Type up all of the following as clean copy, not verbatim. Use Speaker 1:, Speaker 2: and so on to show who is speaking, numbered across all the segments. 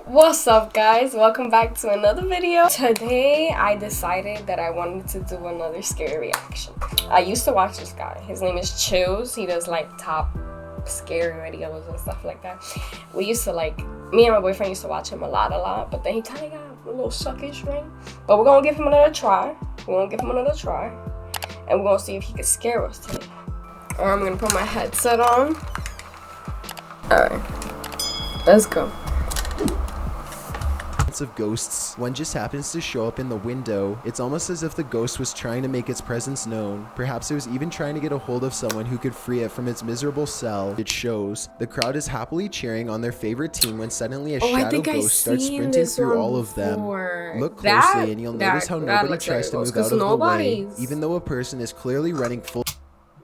Speaker 1: What's up, guys? Welcome back to another video. Today I decided that I wanted to do another scary reaction. I used to watch this guy. His name is Chills. He does like top scary videos and stuff like that. We used to me and my boyfriend used to watch him a lot, but then he kind of got a little suckish ring. But we're gonna give him another try. And we're gonna see if he can scare us today. Alright, I'm gonna put my headset on. Alright, let's go.
Speaker 2: Of ghosts. One just happens to show up in the window. It's almost as if the ghost was trying to make its presence known. Perhaps it was even trying to get a hold of someone who could free it from its miserable cell. It shows. The crowd is happily cheering on their favorite team when suddenly a shadow ghost starts sprinting through all of them. Look closely and you'll notice how nobody tries to move out of the way, even though a person is clearly running full.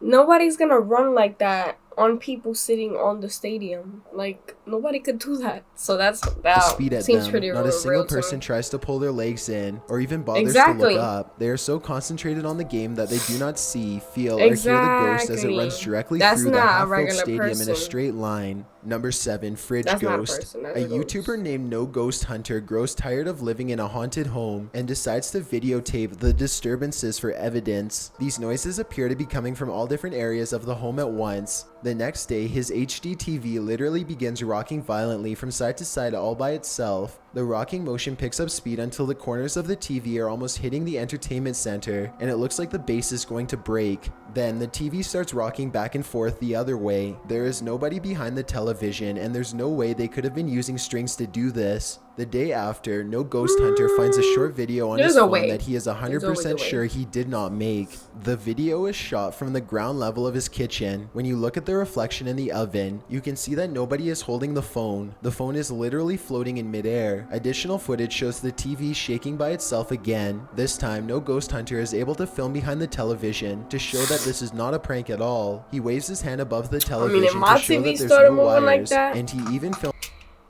Speaker 1: Nobody's gonna run like that on people sitting on the stadium. Like, nobody could do that. So that
Speaker 2: speed at
Speaker 1: seems
Speaker 2: them.
Speaker 1: pretty
Speaker 2: Not
Speaker 1: real.
Speaker 2: a single person tries to pull their legs in or even bothers
Speaker 1: Exactly.
Speaker 2: to look up. They are so concentrated on the game that they do not see, feel, or hear the ghost as it runs directly through the half-filled stadium in a straight line. Number 7, Fridge Ghost. A YouTuber named No Ghost Hunter grows tired of living in a haunted home and decides to videotape the disturbances for evidence. These noises appear to be coming from all different areas of the home at once. The next day, his HD TV literally begins rocking violently from side to side all by itself. The rocking motion picks up speed until the corners of the TV are almost hitting the entertainment center, and it looks like the base is going to break. Then the TV starts rocking back and forth the other way. There is nobody behind the television, and there's no way they could have been using strings to do this. The day after, No Ghost Hunter finds a short video on his phone that he is 100% sure he did not make. The video is shot from the ground level of his kitchen. When you look at the reflection in the oven, you can see that nobody is holding the phone. The phone is literally floating in midair. Additional footage shows the TV shaking by itself again. This time, No Ghost Hunter is able to film behind the television to show that this is not a prank at all. He waves his hand above the television to show that there's no wires, and he even filmed.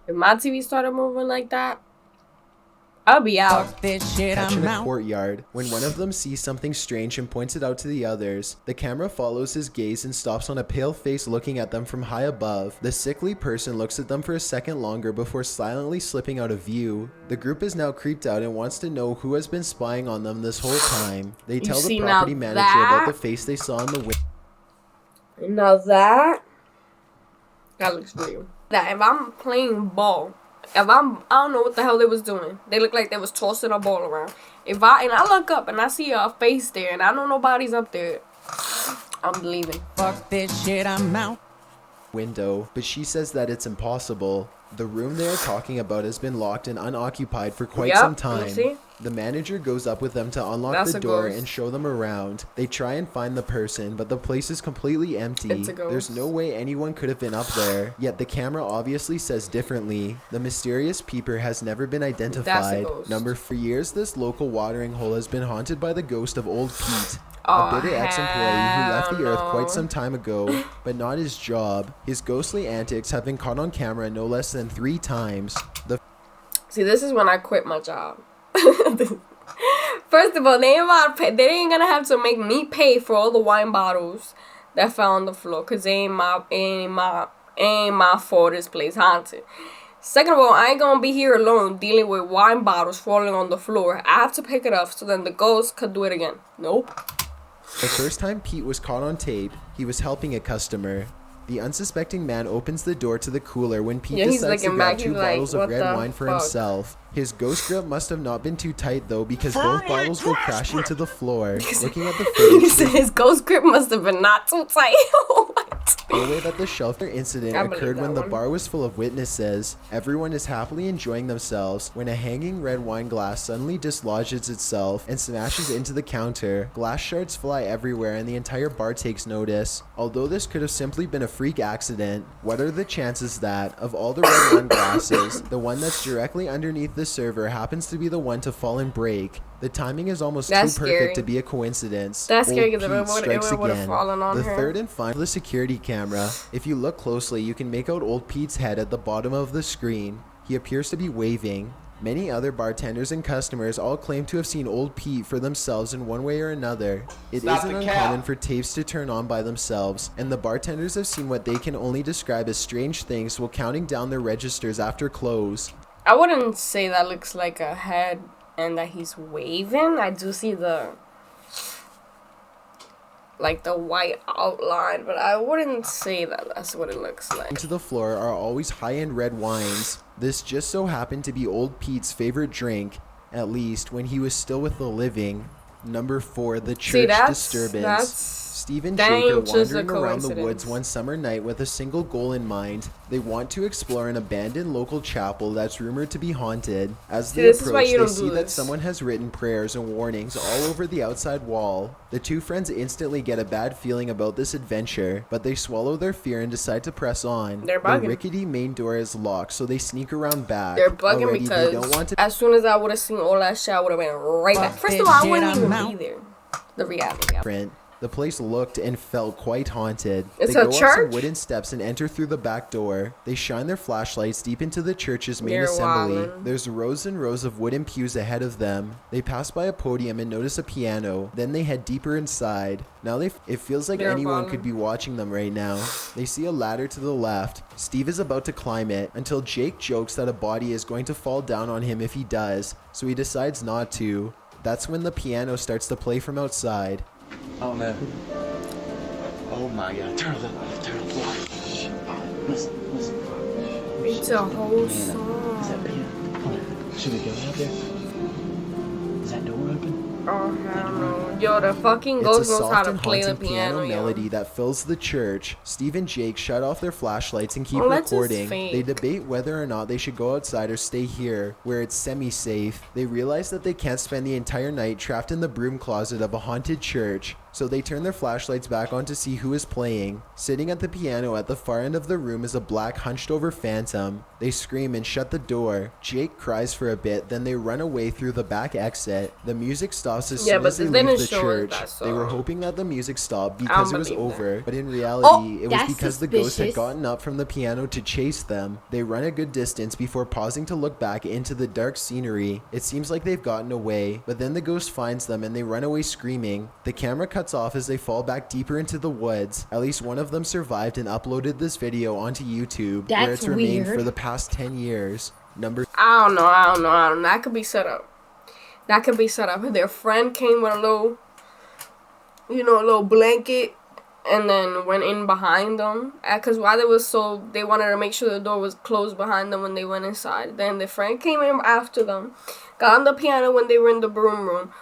Speaker 1: If my TV started moving like that, I'll be out.
Speaker 2: Catching a courtyard. When one of them sees something strange and points it out to the others, the camera follows his gaze and stops on a pale face looking at them from high above. The sickly person looks at them for a second longer before silently slipping out of view. The group is now creeped out and wants to know who has been spying on them this whole time. They tell the property manager about the face they saw in the window.
Speaker 1: Now that looks real. That if I'm playing ball, I don't know what the hell they was doing. They look like they was tossing a ball around. And I look up and I see a face there and I know nobody's up there, I'm leaving.
Speaker 3: Fuck this shit, I'm out.
Speaker 2: Window, but she says that it's impossible. The room they are talking about has been locked and unoccupied for quite some time. The manager goes up with them to unlock the door and show them around. They try and find the person, but the place is completely empty. There's no way anyone could have been up there, yet the camera obviously says differently. The mysterious peeper has never been identified. For years, this local watering hole has been haunted by the ghost of Old Pete, a bitter ex-employee who left the earth quite some time ago, but not his job. His ghostly antics have been caught on camera no less than 3 times.
Speaker 1: See, this is when I quit my job. First of all, they ain't gonna have to make me pay for all the wine bottles that fell on the floor, cause it ain't my fault this place haunted. Second of all, I ain't gonna be here alone dealing with wine bottles falling on the floor. I have to pick it up so then the ghost could do it again. Nope.
Speaker 2: The first time Pete was caught on tape, he was helping a customer. The unsuspecting man opens the door to the cooler when Pete decides to grab 2 bottles of red wine for himself. His ghost grip must have not been too tight though, because both bottles go crashing to the floor. Looking at the footage,
Speaker 1: his ghost grip must have been not too tight.
Speaker 2: The way that the shelter incident occurred when the bar was full of witnesses. Everyone is happily enjoying themselves when a hanging red wine glass suddenly dislodges itself and smashes into the counter. Glass shards fly everywhere and the entire bar takes notice. Although this could have simply been a freak accident, what are the chances that, of all the red wine glasses, the one that's directly underneath the server happens to be the one to fall and break? The timing is almost too perfect to be a coincidence.
Speaker 1: That's scary because
Speaker 2: it
Speaker 1: would have fallen on her.
Speaker 2: The third and final, the security camera. If you look closely, you can make out Old Pete's head at the bottom of the screen. He appears to be waving. Many other bartenders and customers all claim to have seen Old Pete for themselves in one way or another. It isn't uncommon for tapes to turn on by themselves, and the bartenders have seen what they can only describe as strange things while counting down their registers after close.
Speaker 1: I wouldn't say that looks like a head and that he's waving. I do see the white outline, but I wouldn't say that that's what it looks like.
Speaker 2: To the floor are always high-end red wines. This just so happened to be Old Pete's favorite drink, at least when he was still with the living. Number 4, the church disturbance. Steve and Jake are wandering around the woods one summer night with a single goal in mind. They want to explore an abandoned local chapel that's rumored to be haunted. As they approach, they see that someone has written prayers and warnings all over the outside wall. The two friends instantly get a bad feeling about this adventure, but they swallow their fear and decide to press on.
Speaker 1: They're bugging.
Speaker 2: The rickety main door is locked, so they sneak around back.
Speaker 1: They're bugging because they don't want to. As soon as I would have seen all that shit, I would have went right back. First of all, I wouldn't even be there. The reality.
Speaker 2: The place looked and felt quite haunted.
Speaker 1: It's
Speaker 2: they
Speaker 1: a
Speaker 2: go
Speaker 1: church?
Speaker 2: up some wooden steps and enter through the back door. They shine their flashlights deep into the church's main assembly. There's rows and rows of wooden pews ahead of them. They pass by a podium and notice a piano. Then they head deeper inside. Now it feels like anyone could be watching them right now. They see a ladder to the left. Steve is about to climb it until Jake jokes that a body is going to fall down on him if he does, so he decides not to. That's when the piano starts to play from outside.
Speaker 4: Oh no. Oh my god. Turn it up. Turn it up. Listen, listen.
Speaker 1: It's a whole song.
Speaker 4: Is that piano? Hold on. Should we go out there? Is that door open?
Speaker 1: Oh hell no. Yo, the fucking ghost knows how to play the piano.
Speaker 2: Melody that fills the church. Steve and Jake shut off their flashlights and keep recording. They debate whether or not they should go outside or stay here, where it's semi-safe. They realize that they can't spend the entire night trapped in the broom closet of a haunted church. So they turn their flashlights back on to see who is playing. Sitting at the piano at the far end of the room is a black hunched over phantom. They scream and shut the door. Jake cries for a bit, then they run away through the back exit. The music stops as soon as they leave the church. They were hoping that the music stopped because it was over, but in reality, it was because the ghost had gotten up from the piano to chase them. They run a good distance before pausing to look back into the dark scenery. It seems like they've gotten away, but then the ghost finds them and they run away screaming. The camera cuts off as they fall back deeper into the woods. At least one of them survived and uploaded this video onto YouTube, where it's remained for the past 10 years.
Speaker 1: I don't know. That could be set up. Their friend came with a little, a little blanket, and then went in behind them. Because while they wanted to make sure the door was closed behind them when they went inside. Then the friend came in after them, got on the piano when they were in the broom room,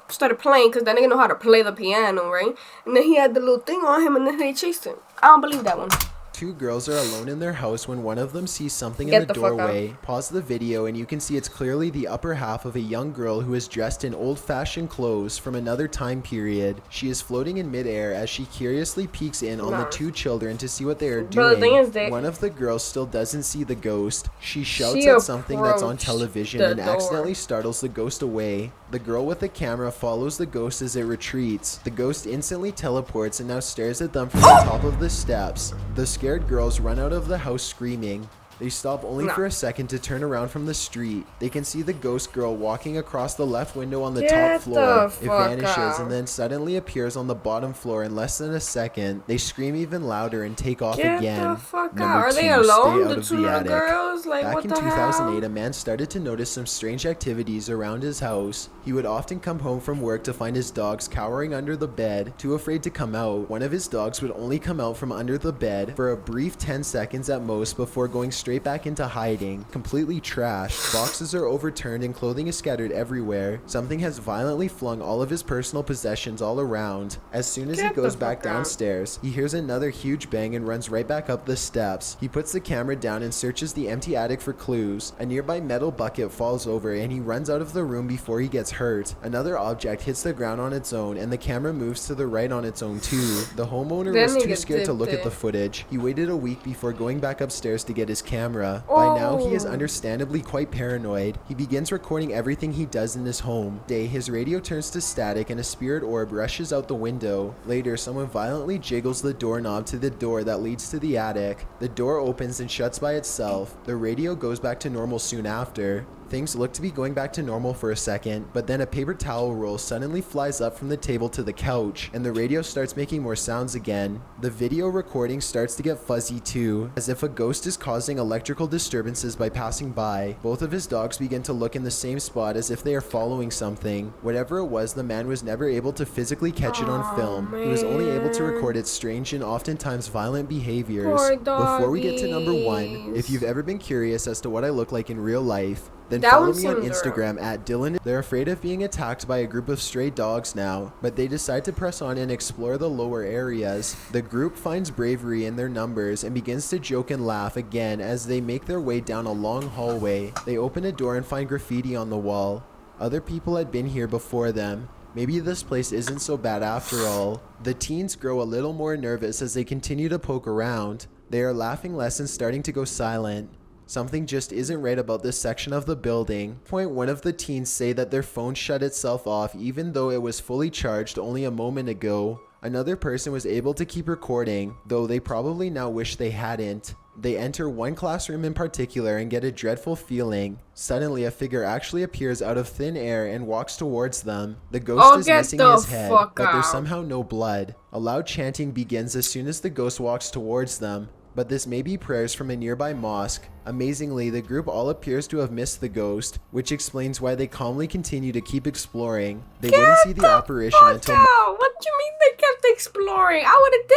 Speaker 1: started playing, because then they know how to play the piano, right? And then he had the little thing on him, and then they chased him. I don't believe that one.
Speaker 2: Two girls are alone in their house when one of them sees something in the doorway. Pause the video and you can see it's clearly the upper half of a young girl who is dressed in old-fashioned clothes from another time period. She is floating in midair as she curiously peeks in on the two children to see what they are doing. One of the girls still doesn't see the ghost. She shouts at something that's on television and accidentally startles the ghost away. The girl with the camera follows the ghost as it retreats. The ghost instantly teleports and now stares at them from the top of the steps. The scared girls run out of the house screaming. They stop only for a second to turn around from the street. They can see the ghost girl walking across the left window on the top floor. It vanishes and then suddenly appears on the bottom floor in less than a second. They scream even louder and take off again.
Speaker 1: Are they alone? The two little girls?
Speaker 2: Back in 2008, a man started to notice some strange activities around his house. He would often come home from work to find his dogs cowering under the bed, too afraid to come out. One of his dogs would only come out from under the bed for a brief 10 seconds at most before going straight back into hiding, completely trashed. Boxes are overturned and clothing is scattered everywhere. Something has violently flung all of his personal possessions all around. As soon as he goes back downstairs, he hears another huge bang and runs right back up the steps. He puts the camera down and searches the empty attic for clues. A nearby metal bucket falls over and he runs out of the room before he gets hurt. Another object hits the ground on its own and the camera moves to the right on its own too. The homeowner was too scared to look at the footage. He waited a week before going back upstairs to get his camera. By now, he is understandably quite paranoid. He begins recording everything he does in his home. His radio turns to static and a spirit orb rushes out the window. Later, someone violently jiggles the doorknob to the door that leads to the attic. The door opens and shuts by itself. The radio goes back to normal soon after. Things look to be going back to normal for a second, but then a paper towel roll suddenly flies up from the table to the couch, and the radio starts making more sounds again. The video recording starts to get fuzzy too, as if a ghost is causing electrical disturbances by passing by. Both of his dogs begin to look in the same spot as if they are following something. Whatever it was, the man was never able to physically catch it on film. He was only able to record its strange and oftentimes violent behaviors. Before we get to number 1, if you've ever been curious as to what I look like in real life, then follow me on Instagram at Dylan. They're afraid of being attacked by a group of stray dogs now, but they decide to press on and explore the lower areas. The group finds bravery in their numbers and begins to joke and laugh again as they make their way down a long hallway. They open a door and find graffiti on the wall. Other people had been here before them. Maybe this place isn't so bad after all. The teens grow a little more nervous as they continue to poke around. They are laughing less and starting to go silent. Something just isn't right about this section of the building. One of the teens say that their phone shut itself off even though it was fully charged only a moment ago. Another person was able to keep recording, though they probably now wish they hadn't. They enter one classroom in particular and get a dreadful feeling. Suddenly, a figure actually appears out of thin air and walks towards them. The ghost is missing his head, but there's somehow no blood. A loud chanting begins as soon as the ghost walks towards them, but this may be prayers from a nearby mosque. Amazingly, the group all appears to have missed the ghost, which explains why they calmly continue to keep exploring. They wouldn't see the apparition until...
Speaker 1: What do you mean they kept exploring? I would have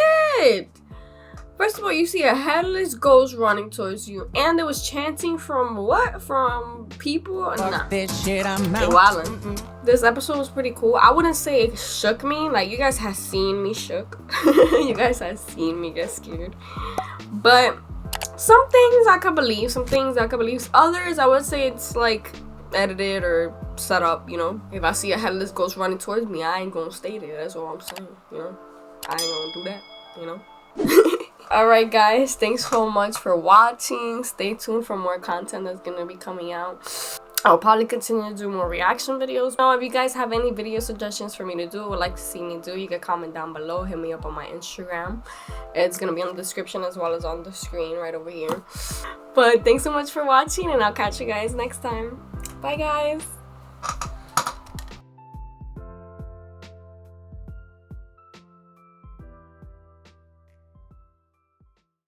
Speaker 1: did! First of all, you see a headless ghost running towards you, and there was chanting from what? From people? Nah.
Speaker 3: This shit, I'm out.
Speaker 1: Wildin'. This episode was pretty cool. I wouldn't say it shook me. Like, you guys have seen me shook. You guys have seen me get scared. But some things I could believe. Some things I could believe. Others, I would say it's like edited or set up, you know. If I see a headless ghost running towards me, I ain't gonna stay there. That's all I'm saying, you know. I ain't gonna do that, you know. Alright guys, thanks so much for watching. Stay tuned for more content that's gonna be coming out. I'll probably continue to do more reaction videos. Now, if you guys have any video suggestions for me to do or would like to see me do, you can comment down below. Hit me up on my Instagram. It's gonna be in the description as well as on the screen right over here. But thanks so much for watching, and I'll catch you guys next time. Bye guys.